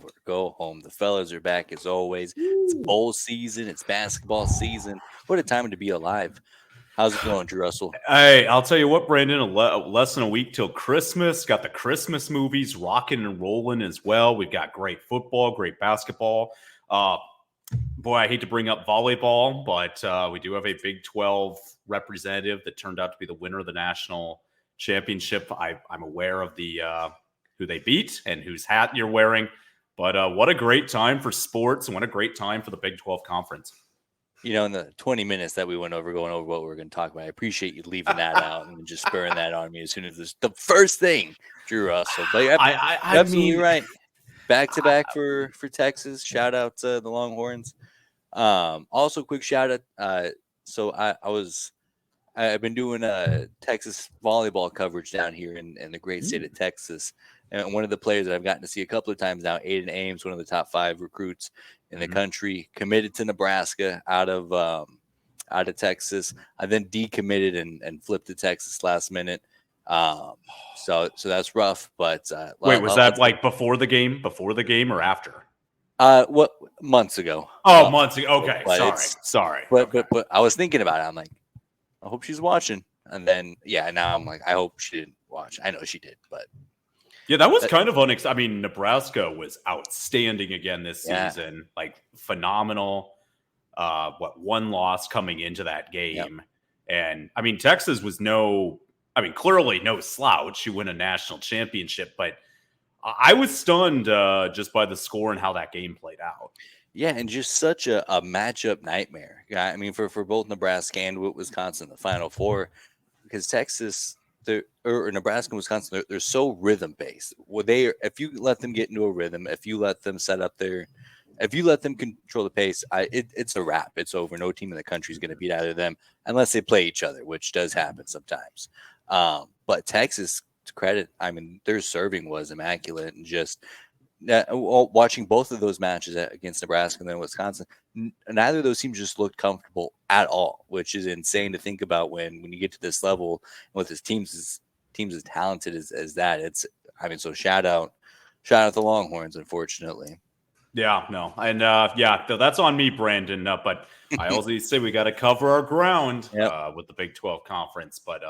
over. Go home. The fellas are back as always. It's bowl season. It's basketball season. What a time to be alive. How's it going, Drew Russell? Hey, I'll tell you what, Brandon. Less than a week till Christmas. Got the Christmas movies rocking and rolling as well. We've got great football, great basketball. Boy, I hate to bring up volleyball, but we do have a Big 12 representative that turned out to be the winner of the national championship. I'm aware of the who they beat and whose hat you're wearing. But what a great time for sports, and what a great time for the Big 12 conference. You know, in the 20 minutes that we went over going over what we were going to talk about, I appreciate you leaving that out and just spurring that on me as soon as this the first thing, Drew Russell. But you're absolutely right. Back to back for Texas. Shout out to the Longhorns. Also, quick shout out. So I've been doing Texas volleyball coverage down here in the great state of Texas. And one of the players that I've gotten to see a couple of times now, Aiden Ames, one of the top 5 recruits in the country, committed to Nebraska out of Texas. I then decommitted and flipped to Texas last minute. So that's rough. But wait, was that like before the game or after? What months ago? Months ago. Okay, sorry. But I was thinking about it. I'm like, I hope she's watching. And then now I'm like, I hope she didn't watch. I know she did, but. Yeah, that was kind of unexpected. I mean, Nebraska was outstanding again this season, like phenomenal. One loss coming into that game. And I mean, Texas was clearly no slouch. You win a national championship, but I was stunned just by the score and how that game played out. Yeah, and just such a matchup nightmare. I mean, for both Nebraska and Wisconsin, the Final Four, because Texas. Or Nebraska and Wisconsin, they're so rhythm based. Well, if you let them get into a rhythm, if you let them if you let them control the pace, it's a wrap. It's over. No team in the country is going to beat either of them unless they play each other, which does happen sometimes. But Texas, to credit, I mean, their serving was immaculate, and just watching both of those matches against Nebraska and then Wisconsin, neither of those teams just looked comfortable at all, which is insane to think about when you get to this level with this teams as talented as that. So shout out the Longhorns, unfortunately. Yeah, no. And that's on me, Brandon. But I always say we got to cover our ground with the Big 12 conference. But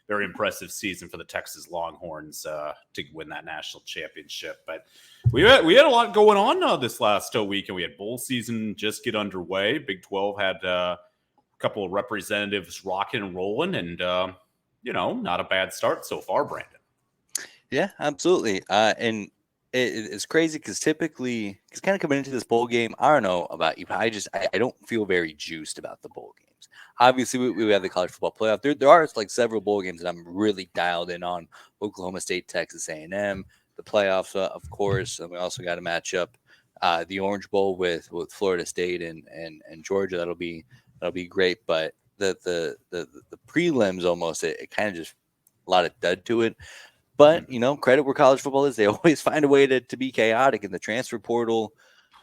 very impressive season for the Texas Longhorns to win that national championship. But we had a lot going on this last week, and we had bowl season just get underway. Big 12 had a couple of representatives rocking and rolling, and not a bad start so far, Brandon. Yeah, absolutely. And it's crazy because typically, kind of coming into this bowl game, I don't know about you, but I don't feel very juiced about the bowl games. Obviously, we have the college football playoff. There are like several bowl games that I'm really dialed in on: Oklahoma State, Texas A&M, the playoffs, of course, and we also got to match up the Orange Bowl with Florida State and Georgia. That'll be great. But the prelims almost it kind of just a lot of dud to it. But credit where college football is. They always find a way to be chaotic, and the transfer portal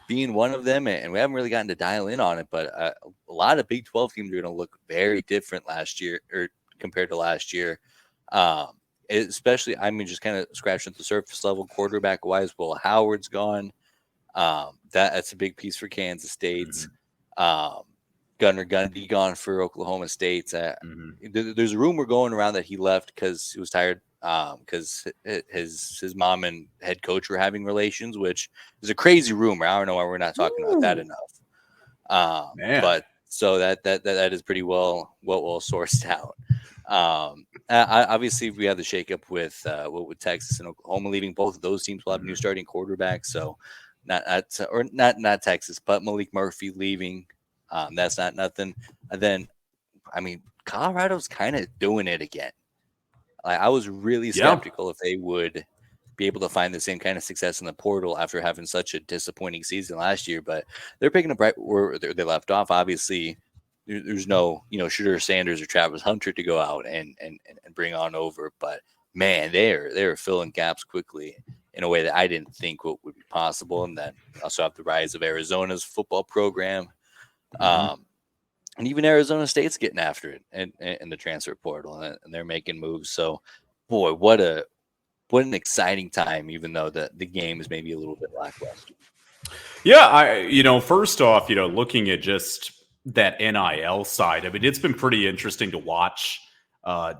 being one of them, and we haven't really gotten to dial in on it, but a lot of Big 12 teams are going to look very different last year or compared to last year. Especially, I mean, just kind of scratching at the surface level, quarterback wise. Will Howard's gone. That's a big piece for Kansas State's. Gunnar Gundy gone for Oklahoma State's. There's a rumor going around that he left because he was tired. Because his mom and head coach were having relations, which is a crazy rumor. I don't know why we're not talking about that enough. But so that is pretty well sourced out. Obviously, we have the shakeup with Texas and Oklahoma leaving. Both of those teams will have new starting quarterbacks. So not Texas, but Malik Murphy leaving. That's not nothing. And then, I mean, Colorado's kind of doing it again. I was really skeptical if they would be able to find the same kind of success in the portal after having such a disappointing season last year. But they're picking up right where they left off. Obviously, there's no Shooter Sanders or Travis Hunter to go out and bring on over. But man, they're filling gaps quickly in a way that I didn't think would be possible. And then also have the rise of Arizona's football program. And even Arizona State's getting after it in the transfer portal, and they're making moves. So, boy, what a what an exciting time, even though the game is maybe a little bit lackluster. Yeah, first off, looking at just that NIL side, I mean, it's been pretty interesting to watch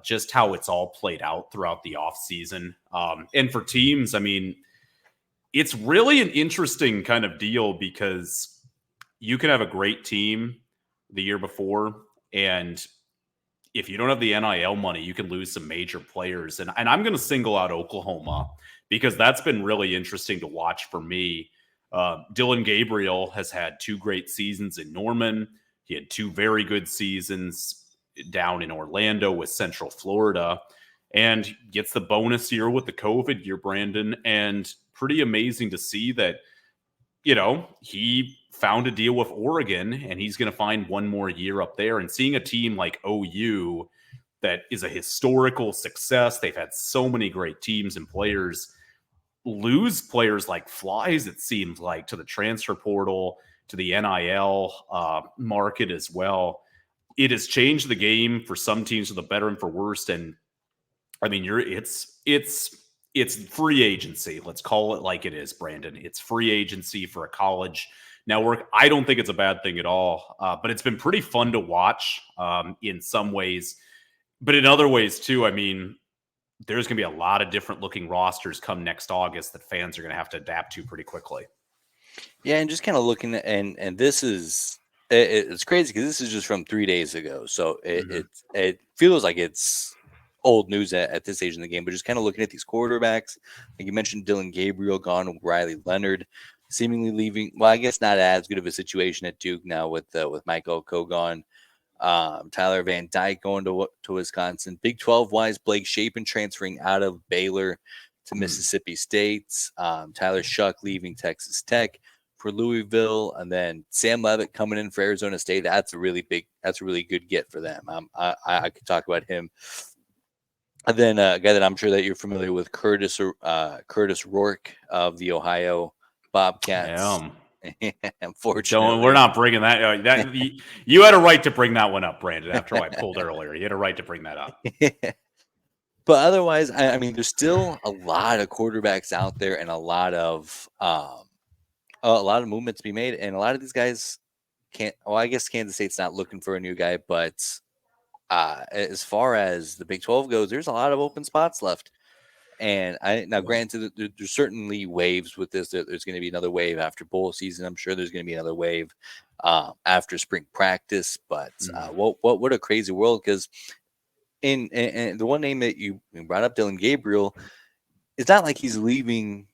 just how it's all played out throughout the offseason. And for teams, I mean, it's really an interesting kind of deal because you can have a great team the year before, and if you don't have the NIL money, you can lose some major players. And I'm going to single out Oklahoma because that's been really interesting to watch for me. Dylan Gabriel has had 2 great seasons in Norman. He had 2 very good seasons down in Orlando with Central Florida, and gets the bonus year with the COVID year, Brandon. And pretty amazing to see that, he found a deal with Oregon and he's going to find one more year up there. And seeing a team like OU that is a historical success, they've had so many great teams and players, lose players like flies, it seems like, to the transfer portal, to the NIL market as well. It has changed the game for some teams for the better and for worse. And I mean, it's free agency. Let's call it like it is, Brandon. It's free agency for a college network. I don't think it's a bad thing at all, but it's been pretty fun to watch in some ways. But in other ways, too, I mean, there's going to be a lot of different looking rosters come next August that fans are going to have to adapt to pretty quickly. Yeah, and just kind of looking at, and this is it's crazy because this is just from 3 days ago, so it feels like it's old news at this stage in the game. But just kind of looking at these quarterbacks, like you mentioned, Dylan Gabriel gone, Riley Leonard seemingly leaving. Well, I guess not as good of a situation at Duke now with Mike Oko gone. Tyler Van Dyke going to Wisconsin. Big 12 wise, Blake Shapen transferring out of Baylor to Mississippi State. Tyler Shuck leaving Texas Tech for Louisville, and then Sam Levitt coming in for Arizona State. That's a really good get for them. I could talk about him. And then a guy that I'm sure that you're familiar with, Curtis Rourke of the Ohio Bobcats. Unfortunately, we're not bringing that. You had a right to bring that one up, Brandon. After I pulled earlier, you had a right to bring that up. But otherwise, I mean, there's still a lot of quarterbacks out there, and a lot of movement to be made, and a lot of these guys can't. Well, I guess Kansas State's not looking for a new guy, but as far as the Big 12 goes, there's a lot of open spots left. And granted, there's certainly waves with this. There's going to be another wave after bowl season. I'm sure there's going to be another wave after spring practice. But what a crazy world! Because in the one name that you brought up, Dylan Gabriel, it's not like he's leaving.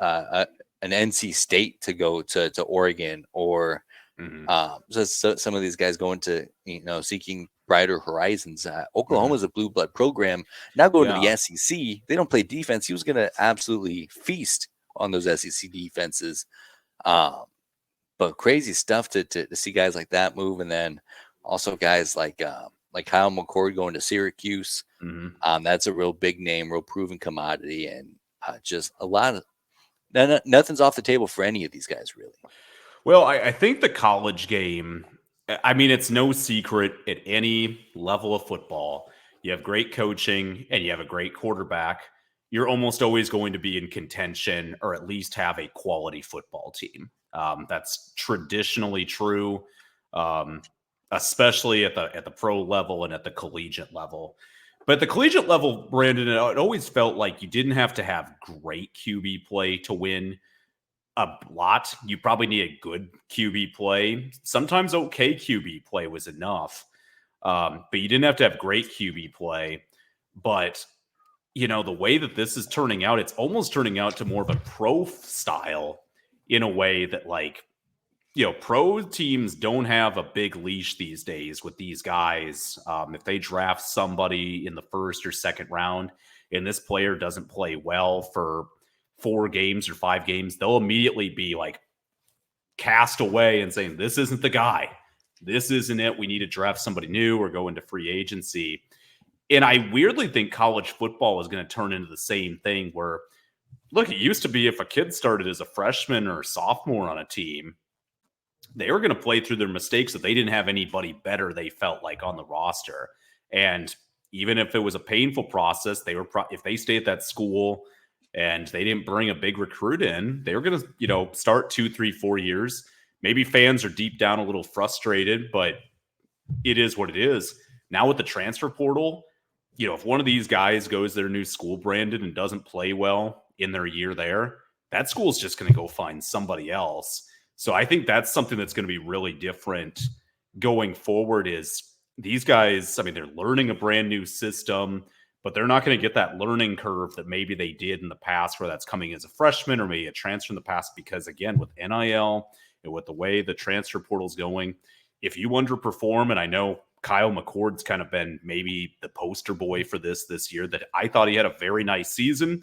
An NC State to go to Oregon, or so some of these guys going to seeking brighter horizons. Oklahoma is a blue blood program. Now going to the SEC, they don't play defense. He was going to absolutely feast on those SEC defenses. But crazy stuff to see guys like that move, and then also guys like Kyle McCord going to Syracuse. That's a real big name, real proven commodity, and just a lot of nothing's off the table for any of these guys, really. Well, I think the college game, I mean, it's no secret at any level of football, you have great coaching and you have a great quarterback, you're almost always going to be in contention or at least have a quality football team. That's traditionally true, especially at the pro level and at the collegiate level. But at the collegiate level, Brandon, it always felt like you didn't have to have great QB play to win a lot. You probably need a good QB play. Sometimes okay QB play was enough. But you didn't have to have great QB play. But, the way that this is turning out, it's almost turning out to more of a pro style in a way that, pro teams don't have a big leash these days with these guys. If they draft somebody in the first or second round and this player doesn't play well for 4 games or 5 games, they'll immediately be cast away and saying, this isn't the guy. This isn't it. We need to draft somebody new or go into free agency. And I weirdly think college football is going to turn into the same thing where, look, it used to be if a kid started as a freshman or a sophomore on a team, they were going to play through their mistakes if they didn't have anybody better they felt like on the roster. And even if it was a painful process, they were if they stay at that school and they didn't bring a big recruit in, they were going to, start 2, 3, 4 years. Maybe fans are deep down a little frustrated, but it is what it is. Now with the transfer portal, if one of these guys goes their new school, Brandon, and doesn't play well in their year there, that school's just going to go find somebody else. So I think that's something that's going to be really different going forward is these guys, I mean, they're learning a brand new system, but they're not going to get that learning curve that maybe they did in the past where that's coming as a freshman or maybe a transfer in the past because, again, with NIL and with the way the transfer portal's going, if you underperform, and I know Kyle McCord's kind of been maybe the poster boy for this year, that I thought he had a very nice season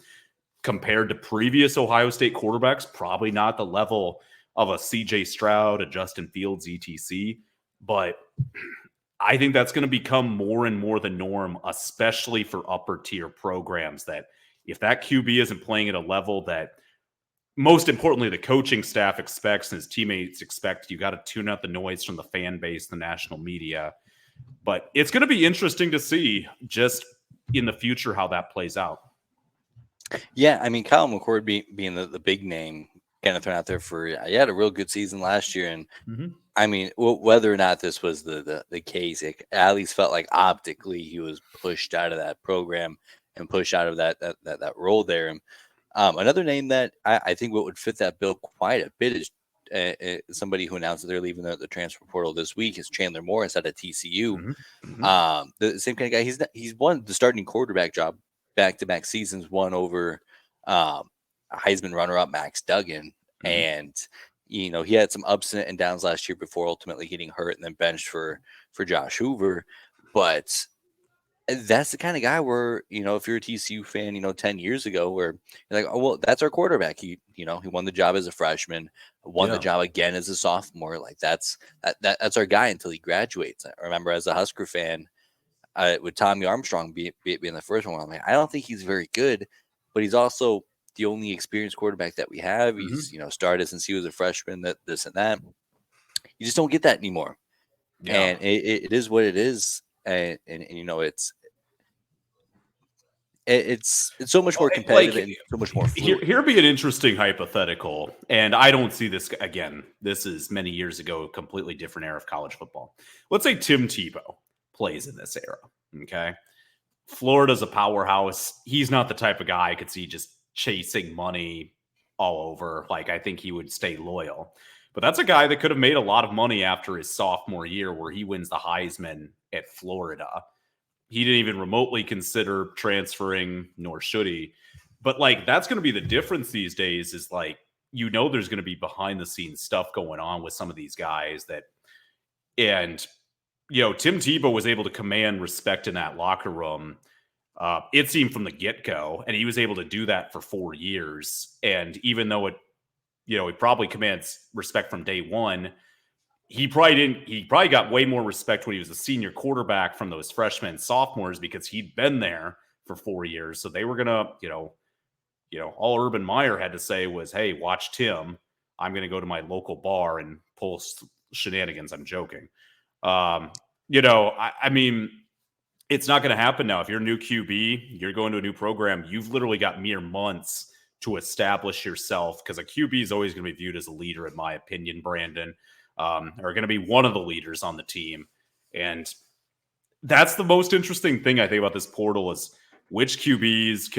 compared to previous Ohio State quarterbacks, probably not the level of a CJ Stroud, a Justin Fields, etc. But I think that's going to become more and more the norm, especially for upper tier programs, that if that QB isn't playing at a level that most importantly, the coaching staff expects and his teammates expect, you got to tune out the noise from the fan base, the national media. But it's going to be interesting to see just in the future how that plays out. Yeah, I mean, Kyle McCord being the big name kind of thrown out there he had a real good season last year. And I mean, whether or not this was the case, it at least felt like optically he was pushed out of that program and pushed out of that role there. And another name that I think what would fit that bill quite a bit is somebody who announced that they're leaving the transfer portal this week is Chandler Morris out of TCU. The same kind of guy. He's won the starting quarterback job back-to-back seasons, won over Heisman runner-up Max Duggan, and he had some ups and downs last year before ultimately getting hurt and then benched for Josh Hoover. But that's the kind of guy where, if you're a TCU fan, 10 years ago, where you're like, oh, well, that's our quarterback. He won the job as a freshman, won the job again as a sophomore. Like that's our guy until he graduates. I remember as a Husker fan, with Tommy Armstrong being the first one, I'm like, I don't think he's very good, but he's also the only experienced quarterback that we have. He's, started since he was a freshman, this and that. You just don't get that anymore. Yeah. And it is what it is. And it's so much more competitive and so much more fluid. Here be an interesting hypothetical, and I don't see this again. This is many years ago, a completely different era of college football. Let's say Tim Tebow plays in this era. Okay, Florida's a powerhouse. He's not the type of guy I could see just chasing money all over. Like, I think he would stay loyal. But that's a guy that could have made a lot of money after his sophomore year where he wins the Heisman at Florida. He didn't even remotely consider transferring, nor should he. But, like, that's going to be the difference these days is, like, there's going to be behind-the-scenes stuff going on with some of these guys that – and, Tim Tebow was able to command respect in that locker room. It seemed from the get-go, and he was able to do that for 4 years. And even though he probably commands respect from day one, he probably got way more respect when he was a senior quarterback from those freshmen and sophomores because he'd been there for 4 years. So they were going to, all Urban Meyer had to say was, hey, watch Tim. I'm going to go to my local bar and pull shenanigans. I'm joking. I mean, it's not going to happen now. If you're a new QB, you're going to a new program, you've literally got mere months to establish yourself because a QB is always going to be viewed as a leader, in my opinion, Brandon, are going to be one of the leaders on the team. And that's the most interesting thing I think about this portal is which QBs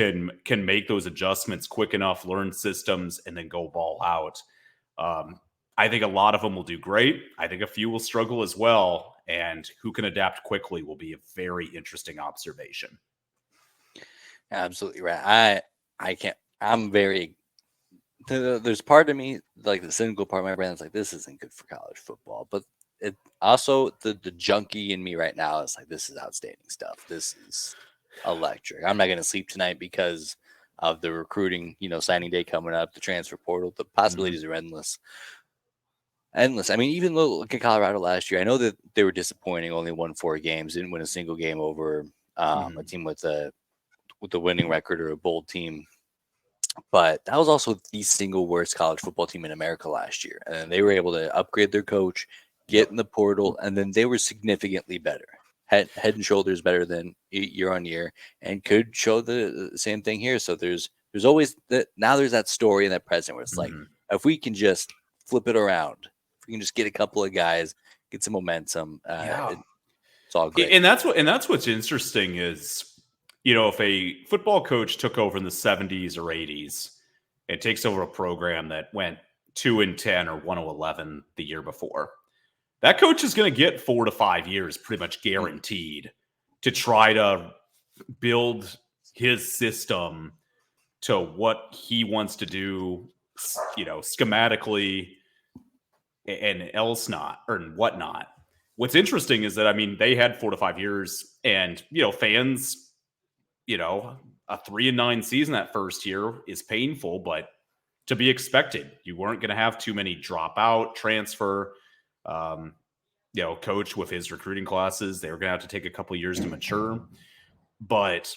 can make those adjustments quick enough, learn systems, and then go ball out. I think a lot of them will do great. I think a few will struggle as well. And who can adapt quickly will be a very interesting observation. Absolutely right. I can't. I'm very. There's part of me, like the cynical part of my brain, is like, this isn't good for college football. But it also the junkie in me right now is like, this is outstanding stuff. This is electric. I'm not going to sleep tonight because of the recruiting, signing day coming up, the transfer portal. The possibilities are endless. Endless. I mean, even look at Colorado last year. I know that they were disappointing, only won 4 games, didn't win a single game over a team with a winning record or a bold team. But that was also the single worst college football team in America last year. And they were able to upgrade their coach, get in the portal, and then they were significantly better. head and shoulders better than year on year, and could show the same thing here. So there's always that. Now there's that story in that present where it's like, if we can just flip it around, if we can just get a couple of guys, get some momentum, it's all great. And that's what's interesting is, if a football coach took over in the 70s or 80s and takes over a program that went 2-10 or 1-11 the year before, that coach is going to get 4 to 5 years pretty much guaranteed to try to build his system to what he wants to do, schematically and else not, or whatnot. What's interesting is that, I mean, they had 4 to 5 years, and, fans, a 3-9 season that first year is painful, but to be expected. You weren't going to have too many drop out, transfer. Coach with his recruiting classes, they were going to have to take a couple years to mature. But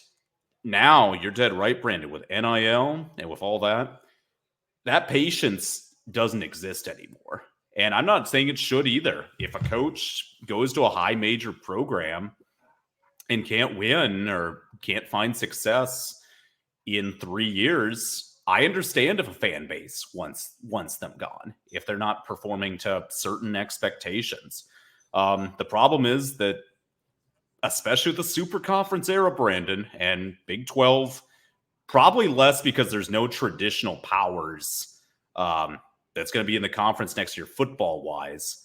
now you're dead right, Brandon, with NIL and with all that patience doesn't exist anymore. And I'm not saying it should either. If a coach goes to a high major program and can't win or can't find success in 3 years, I understand if a fan base wants them gone, if they're not performing to certain expectations. The problem is that, especially with the Super Conference era, Brandon, and Big 12, probably less because there's no traditional powers that's going to be in the conference next year, football-wise.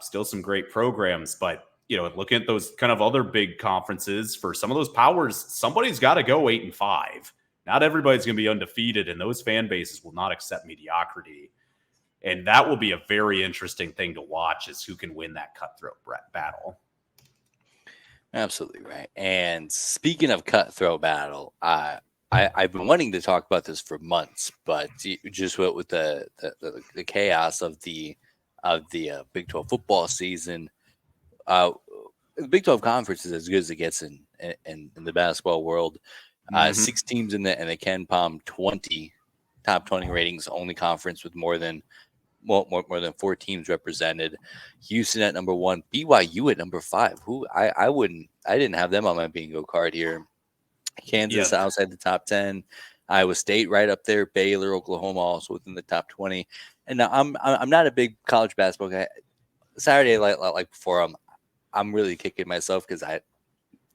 Still some great programs, but looking at those kind of other big conferences, for some of those powers, somebody's got to go 8-5. Not everybody's going to be undefeated, and those fan bases will not accept mediocrity. And that will be a very interesting thing to watch, is who can win that cutthroat battle. Absolutely right. And speaking of cutthroat battle, I've been wanting to talk about this for months, but just with the chaos of the Big 12 football season, the Big 12 conference is as good as it gets in the basketball world. 6 teams in the Ken Palm top 20 ratings only conference with more than 4 teams represented. Houston at number 1, BYU at number 5. Who I didn't have them on my bingo card here. Kansas outside the top 10, Iowa State right up there, Baylor, Oklahoma also within the top 20. And now I'm not a big college basketball guy. Saturday, like before, I'm really kicking myself because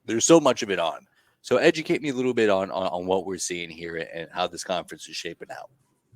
there's so much of it on. So educate me a little bit on what we're seeing here and how this conference is shaping out.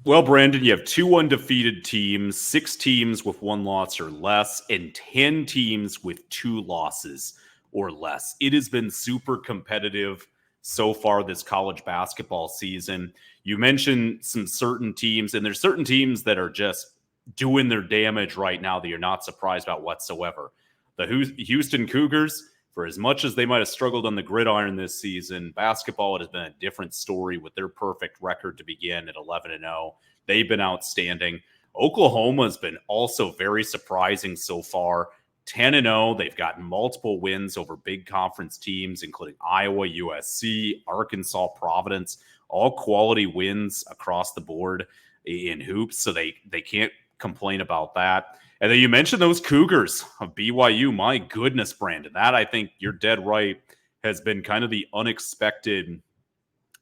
Well, Brandon, you have 2 undefeated teams, 6 teams with 1 loss or less, and 10 teams with 2 losses or less. It has been super competitive so far this college basketball season. You mentioned some certain teams, and there's certain teams that are just doing their damage right now that you're not surprised about whatsoever. The Houston Cougars, for as much as they might have struggled on the gridiron this season, basketball, it has been a different story with their perfect record to begin at 11-0. They've been outstanding. Oklahoma has been also very surprising so far. 10-0. They've gotten multiple wins over big conference teams, including Iowa, USC, Arkansas, Providence, all quality wins across the board in hoops. So they can't complain about that. And then you mentioned those Cougars of BYU. My goodness, Brandon, that, I think you're dead right, has been kind of the unexpected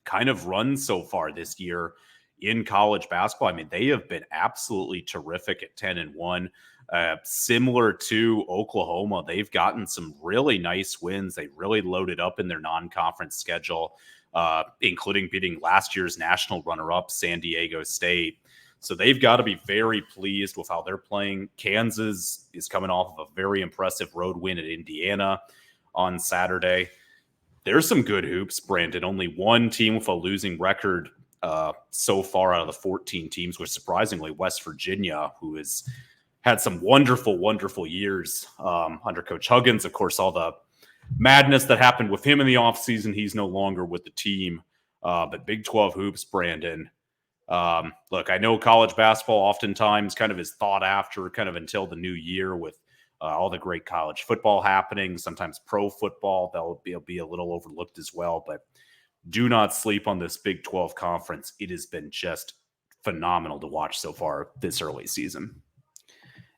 kind of run so far this year in college basketball. I mean, they have been absolutely terrific at 10-1. Similar to Oklahoma, they've gotten some really nice wins. They really loaded up in their non-conference schedule, including beating last year's national runner-up, San Diego State. So they've got to be very pleased with how they're playing. Kansas is coming off of a very impressive road win at Indiana on Saturday. There's some good hoops, Brandon. Only 1 team with a losing record so far out of the 14 teams, which surprisingly West Virginia, who has had some wonderful, wonderful years under Coach Huggins. Of course, all the madness that happened with him in the offseason, he's no longer with the team. But Big 12 hoops, Brandon. Look, I know college basketball oftentimes kind of is thought after kind of until the new year with all the great college football happening. Sometimes pro football, that'll be a little overlooked as well. But do not sleep on this Big 12 conference. It has been just phenomenal to watch so far this early season.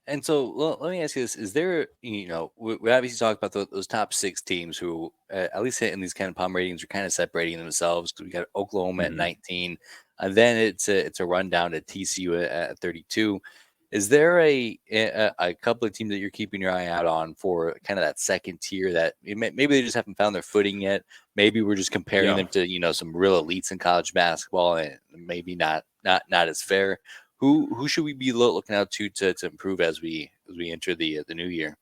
And so let me ask you this: is there, we obviously talked about those top six teams who, at least in these kind of palm ratings, are kind of separating themselves because we got Oklahoma at Mhm. 19, and then it's a rundown to TCU at 32. Is there a couple of teams that you're keeping your eye out on for kind of that second tier that maybe they just haven't found their footing yet? Maybe we're just comparing Yeah. them to some real elites in college basketball, and maybe not as fair. Who should we be looking out to improve as we enter the new year?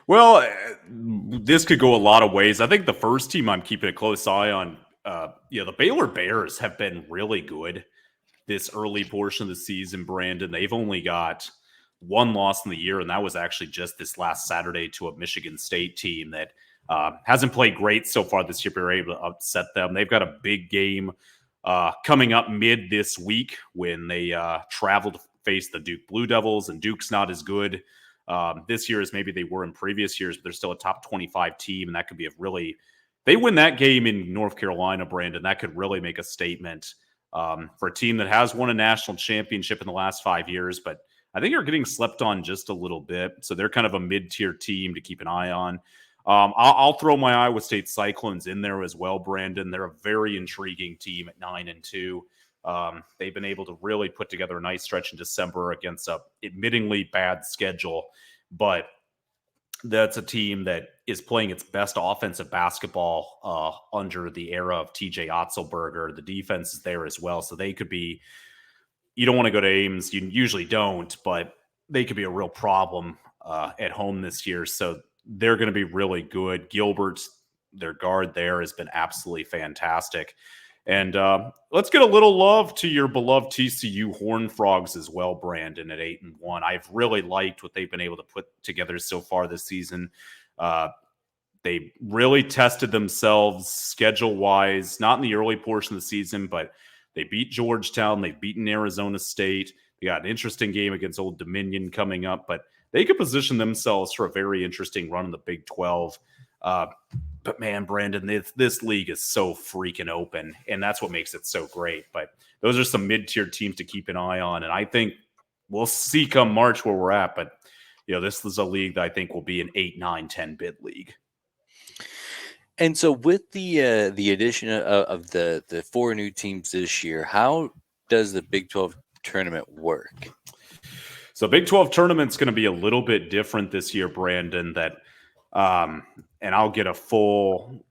Well, this could go a lot of ways. I think the first team I'm keeping a close eye on, the Baylor Bears have been really good this early portion of the season, Brandon. They've only got one loss in the year, and that was actually just this last Saturday to a Michigan State team that hasn't played great so far this year, but were able to upset them. They've got a big game coming up mid this week when they travel to face the Duke Blue Devils, and Duke's not as good this year as maybe they were in previous years, but they're still a top 25 team, and that could be a really they win that game in North Carolina, Brandon, that could really make a statement for a team that has won a national championship in the last 5 years, but I think they're getting slept on just a little bit. So they're kind of a mid-tier team to keep an eye on. I'll throw my Iowa State Cyclones in there as well, Brandon. They're a very intriguing team at 9-2. They've been able to really put together a nice stretch in December against a admittingly bad schedule, but that's a team that is playing its best offensive basketball under the era of TJ Otzelberger. The defense is there as well, so they could be. You don't want to go to Ames. You usually don't, but they could be a real problem at home this year. So they're going to be really good. Gilbert, their guard there, has been absolutely fantastic. And let's get a little love to your beloved TCU Horned Frogs as well, Brandon, at 8-1. I've really liked what they've been able to put together so far this season. They really tested themselves schedule-wise, not in the early portion of the season, but they beat Georgetown. They've beaten Arizona State. They got an interesting game against Old Dominion coming up, but they could position themselves for a very interesting run in the Big 12. But man, Brandon, this league is so freaking open, and that's what makes it so great. But those are some mid-tier teams to keep an eye on, and I think we'll see come March where we're at. But this is a league that I think will be an 8, 9, 10 bid league. And so, with the addition of the four new teams this year, how does the Big 12 tournament work? So, Big 12 tournament's going to be a little bit different this year, Brandon. And I'll get a full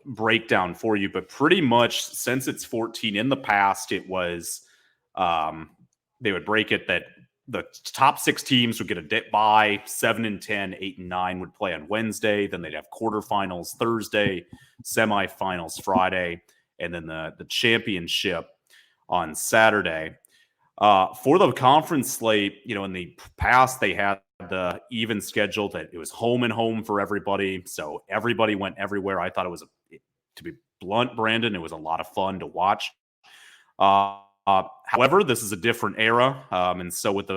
breakdown for you, but pretty much since it's 14 in the past, it was they would break it that the top 6 teams would get a bye. 7 and 10, 8 and 9 would play on Wednesday. Then they'd have quarterfinals Thursday, semifinals Friday, and then the championship on Saturday. For the conference slate, in the past, they had the even schedule that it was home and home for everybody. So everybody went everywhere. I thought it was, to be blunt, Brandon, it was a lot of fun to watch. However, this is a different era. And so with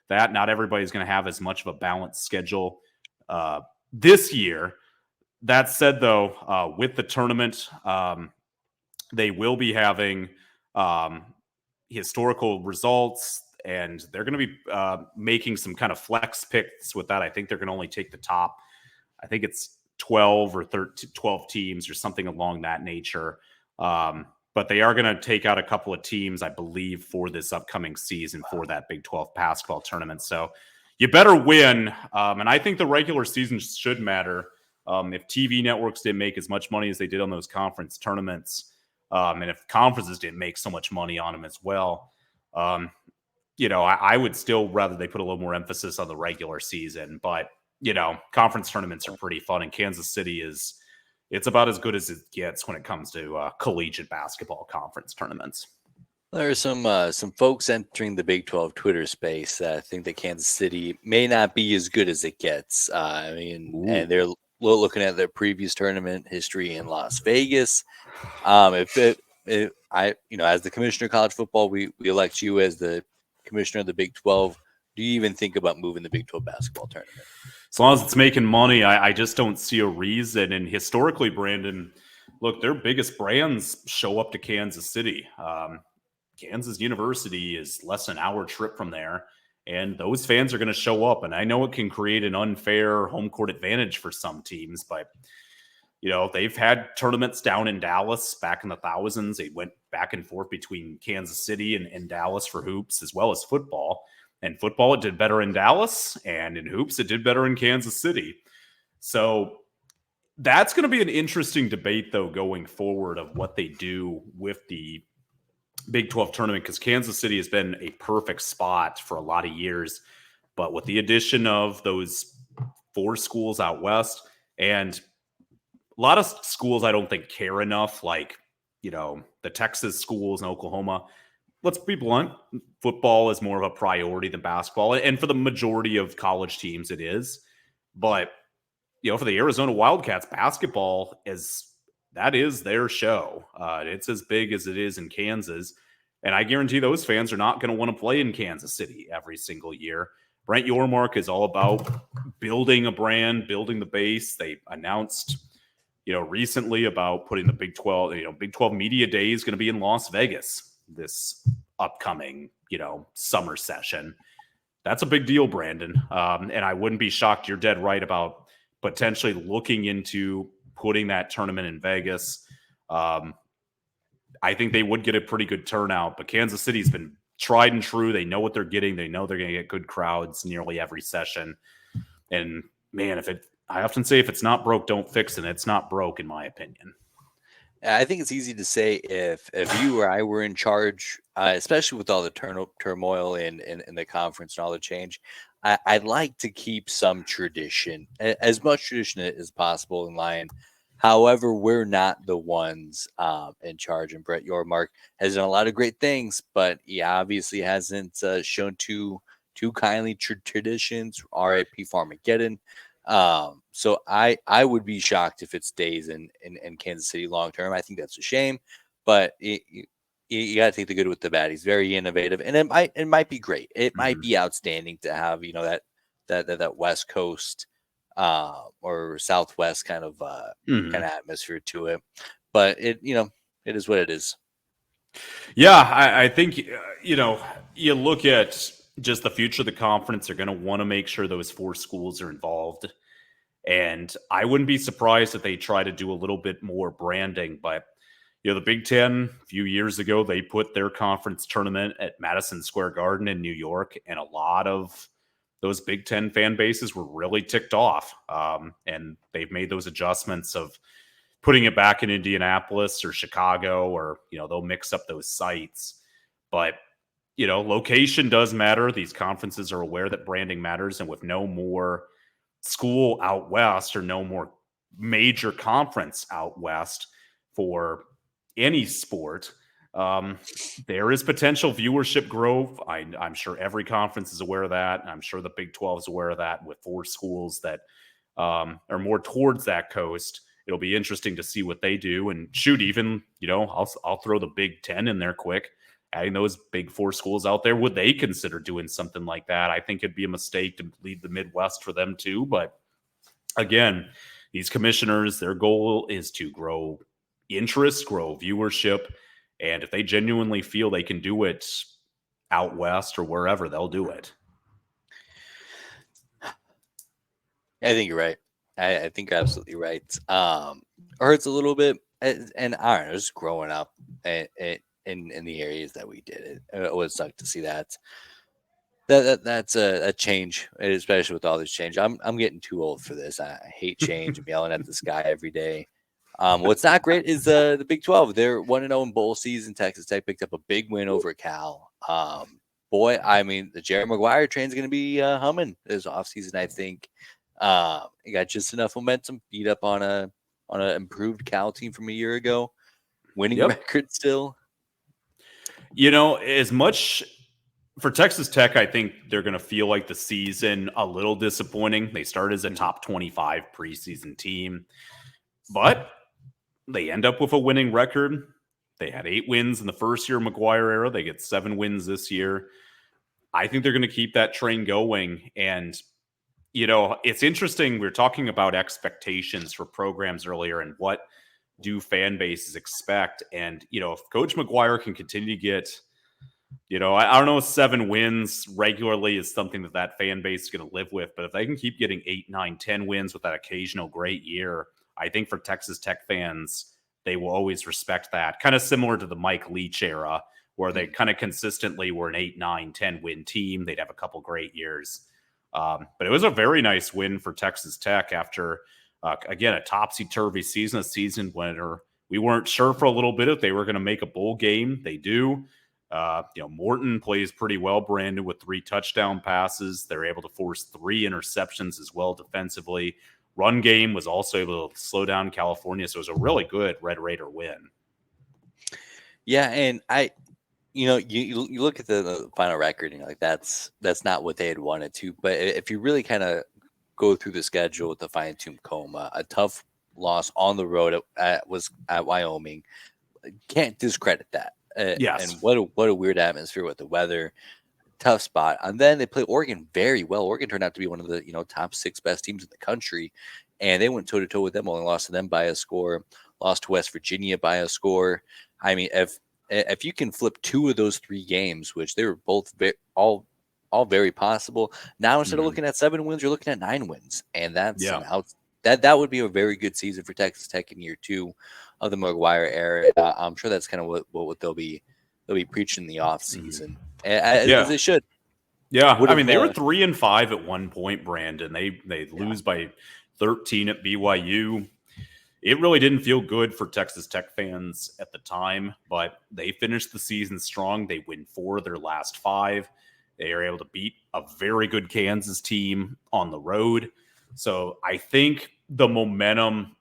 that, not everybody's going to have as much of a balanced schedule this year. That said, though, with the tournament, they will be having historical results, and they're going to be making some kind of flex picks with that. I think they're going to only take the top. I think it's 12 or 13, 12 teams or something along that nature. But they are going to take out a couple of teams, I believe, for this upcoming season for that Big 12 basketball tournament. So you better win. And I think the regular season should matter. If TV networks didn't make as much money as they did on those conference tournaments, and if conferences didn't make so much money on them as well, I would still rather they put a little more emphasis on the regular season. But, conference tournaments are pretty fun, and Kansas City it's about as good as it gets when it comes to collegiate basketball conference tournaments. There are some folks entering the Big 12 Twitter space that think that Kansas City may not be as good as it gets. And they're looking at their previous tournament history in Las Vegas. As the commissioner of college football, we elect you as the commissioner of the Big 12. Do you even think about moving the Big 12 basketball tournament? As long as it's making money, I just don't see a reason. And historically, Brandon, look, their biggest brands show up to Kansas City. Kansas University is less than an hour trip from there. and those fans are going to show up. And I know it can create an unfair home court advantage for some teams, but they've had tournaments down in Dallas back in the thousands. They went back and forth between Kansas City and Dallas for hoops as well as football. And football, it did better in Dallas, and in hoops, it did better in Kansas City. So that's going to be an interesting debate, though, going forward of what they do with the Big 12 tournament, because Kansas City has been a perfect spot for a lot of years. But with the addition of those 4 schools out west, and a lot of schools I don't think care enough, like, the Texas schools in Oklahoma. Let's be blunt, football is more of a priority than basketball. And for the majority of college teams, it is. But, for the Arizona Wildcats, basketball is their show. It's as big as it is in Kansas. And I guarantee those fans are not going to want to play in Kansas City every single year. Brent Yormark is all about building a brand, building the base. They announced recently about putting the Big 12, Big 12 Media Day is going to be in Las Vegas this upcoming, summer session. That's a big deal, Brandon. And I wouldn't be shocked. You're dead right about potentially looking into putting that tournament in Vegas. I think they would get a pretty good turnout, but Kansas City's been tried and true. They know what they're getting. They know they're going to get good crowds nearly every session. And man, I often say, if it's not broke, don't fix it. It's not broke, in my opinion. I think it's easy to say if you or I were in charge, especially with all the turmoil in the conference and all the change, I'd like to keep some tradition, as much tradition as possible in line. However, we're not the ones in charge, and Brett Yormark has done a lot of great things, but he obviously hasn't shown too kindly traditions. R.I.P. Farmageddon. So I would be shocked if it stays in Kansas City long term. I think that's a shame, but you got to take the good with the bad. He's very innovative, and it might be great. It might be outstanding to have that West Coast or Southwest kind of atmosphere to it. But it is what it is. Yeah, I think you look at just the future of the conference. They're going to want to make sure those 4 schools are involved. And I wouldn't be surprised if they try to do a little bit more branding. But, the Big Ten, a few years ago, they put their conference tournament at Madison Square Garden in New York. And a lot of those Big Ten fan bases were really ticked off. And they've made those adjustments of putting it back in Indianapolis or Chicago, or, they'll mix up those sites. But, location does matter. These conferences are aware that branding matters. And with no more school out west, or no more major conference out west for any sport, there is potential viewership growth. I'm sure every conference is aware of that. And I'm sure the Big 12 is aware of that. With 4 schools that are more towards that coast, it'll be interesting to see what they do. And shoot, even, I'll throw the Big 10 in there quick. Adding those big 4 schools out there, would they consider doing something like that? I think it'd be a mistake to lead the Midwest for them too. But again, these commissioners, their goal is to grow interest, grow viewership. And if they genuinely feel they can do it out west or wherever, they'll do it. I think you're right. I think you're absolutely right. It hurts a little bit. And I don't know, just growing up in the areas that we did, it would suck to see that's a change, especially with all this change. I'm getting too old for this. I hate change. I'm yelling at the sky every day. What's not great is the Big 12. They're 1-0 in bowl season. Texas Tech picked up a big win over Cal. Boy, I mean, the Jerry Maguire train's going to be humming this offseason, I think. He got just enough momentum, beat up on an improved Cal team from a year ago, winning record still. As much for Texas Tech, I think they're going to feel like the season a little disappointing. They started as a top 25 preseason team, but they end up with a winning record. They had 8 wins in the first year McGuire era. They get 7 wins this year. I think they're going to keep that train going. And, it's interesting. We were talking about expectations for programs earlier and what do fan bases expect. And, if Coach McGuire can continue to get I don't know if 7 wins regularly is something that fan base is going to live with, but if they can keep getting 8, 9, 10 wins with that occasional great year, I think for Texas Tech fans, they will always respect that. Kind of similar to the Mike Leach era, where they kind of consistently were an 8, 9, 10 win team. They'd have a couple great years. But it was a very nice win for Texas Tech after, again, a topsy-turvy season, a season when we weren't sure for a little bit if they were going to make a bowl game. They do. Morton plays pretty well, Brandon, with 3 touchdown passes. They're able to force 3 interceptions as well defensively. Run game was also able to slow down California, so it was a really good Red Raider win. Yeah, and you look at the final record and you're like, that's not what they had wanted to. But if you really kind of go through the schedule with the fine-tooth comb, a tough loss on the road was at Wyoming. Can't discredit that. Yes. And what a weird atmosphere with the weather. Tough spot. And then they play Oregon very well. Oregon turned out to be one of the top 6 best teams in the country, and they went toe to toe with them. Only lost to them by a score. Lost to West Virginia by a score. I mean, if you can flip 2 of those 3 games, which they were both all very possible. Now instead of looking at 7 wins, you're looking at 9 wins, and that's that would be a very good season for Texas Tech in year 2 of the McGuire era. I'm sure that's kind of what they'll be preaching in the off season, as they should. Yeah, I mean they were 3-5 at one point, Brandon. They lose by 13 at BYU. It really didn't feel good for Texas Tech fans at the time, but they finished the season strong. They win 4 of their last 5. They are able to beat a very good Kansas team on the road. So I think the momentum.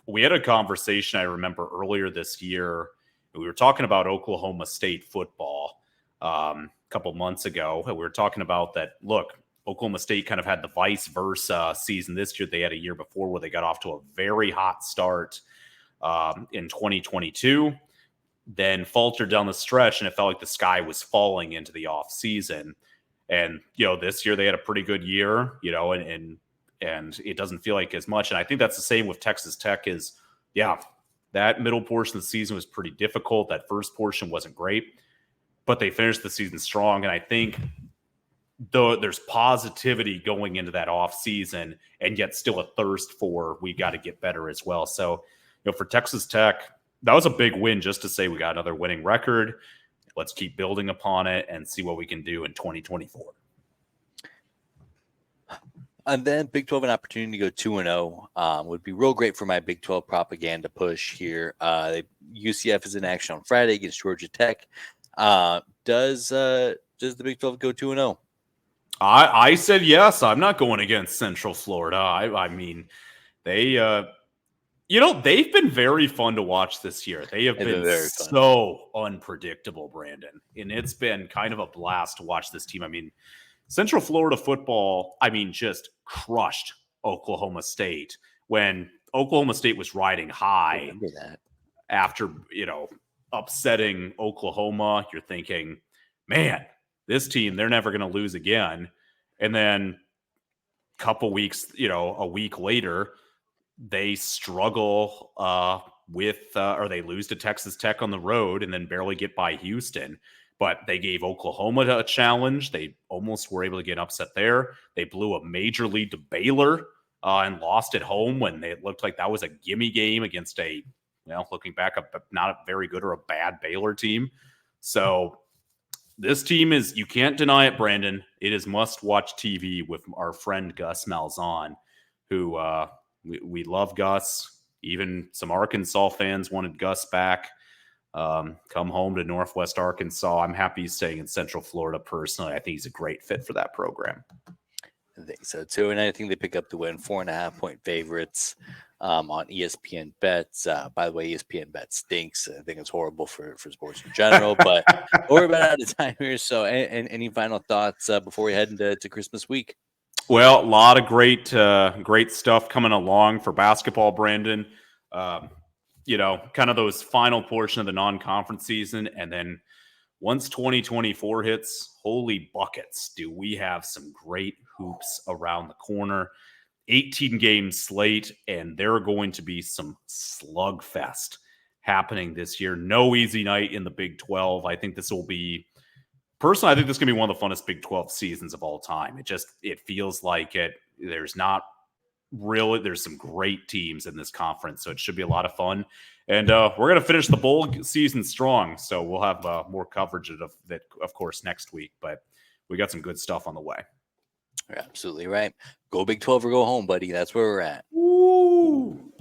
We had a conversation I remember earlier this year. We were talking about Oklahoma State football a couple months ago. We were talking about that. Look, Oklahoma State kind of had the vice versa season this year. They had a year before where they got off to a very hot start in 2022, then faltered down the stretch, and it felt like the sky was falling into the off season. And this year they had a pretty good year. And it doesn't feel like as much. And I think that's the same with Texas Tech that middle portion of the season was pretty difficult. That first portion wasn't great, but they finished the season strong. And I think though there's positivity going into that off season and yet still a thirst for, we got to get better as well. So, for Texas Tech, that was a big win just to say we got another winning record. Let's keep building upon it and see what we can do in 2024. And then Big 12, an opportunity to go 2-0 would be real great for my Big 12 propaganda push here. UCF is in action on Friday against Georgia Tech. Does the Big 12 go 2-0? I said yes. I'm not going against Central Florida. I mean, they've been very fun to watch this year. They have been so unpredictable, Brandon, and it's been kind of a blast to watch this team. I mean, Central Florida football, just crushed Oklahoma State when Oklahoma State was riding high after, upsetting Oklahoma. You're thinking, man, this team, they're never going to lose again. And then a week later, they struggle or they lose to Texas Tech on the road and then barely get by Houston. But they gave Oklahoma a challenge. They almost were able to get upset there. They blew a major lead to Baylor and lost at home when it looked like that was a gimme game against looking back, not a very good or a bad Baylor team. So this team is, you can't deny it, Brandon. It is must-watch TV with our friend Gus Malzahn, who we love Gus. Even some Arkansas fans wanted Gus back. Come home to Northwest Arkansas. I'm happy he's staying in Central Florida personally. I think he's a great fit for that program. I think so too. And I think they pick up the win, 4.5-point favorites on ESPN bets. By the way, ESPN bet stinks. I think it's horrible for sports in general, but we're about out of time here. So any final thoughts before we head into Christmas week? Well, a lot of great stuff coming along for basketball, Brandon. Kind of those final portion of the non-conference season. And then once 2024 hits, holy buckets, do we have some great hoops around the corner. 18-game slate, and there are going to be some slugfest happening this year. No easy night in the Big 12. I think this will be personally, I think this is going to be one of the funnest Big 12 seasons of all time. It feels like it. There's some great teams in this conference, so it should be a lot of fun. And we're going to finish the bowl season strong, so we'll have more coverage of that, of course, next week. But we got some good stuff on the way. You're absolutely right. Go Big 12 or go home, buddy. That's where we're at. Woo!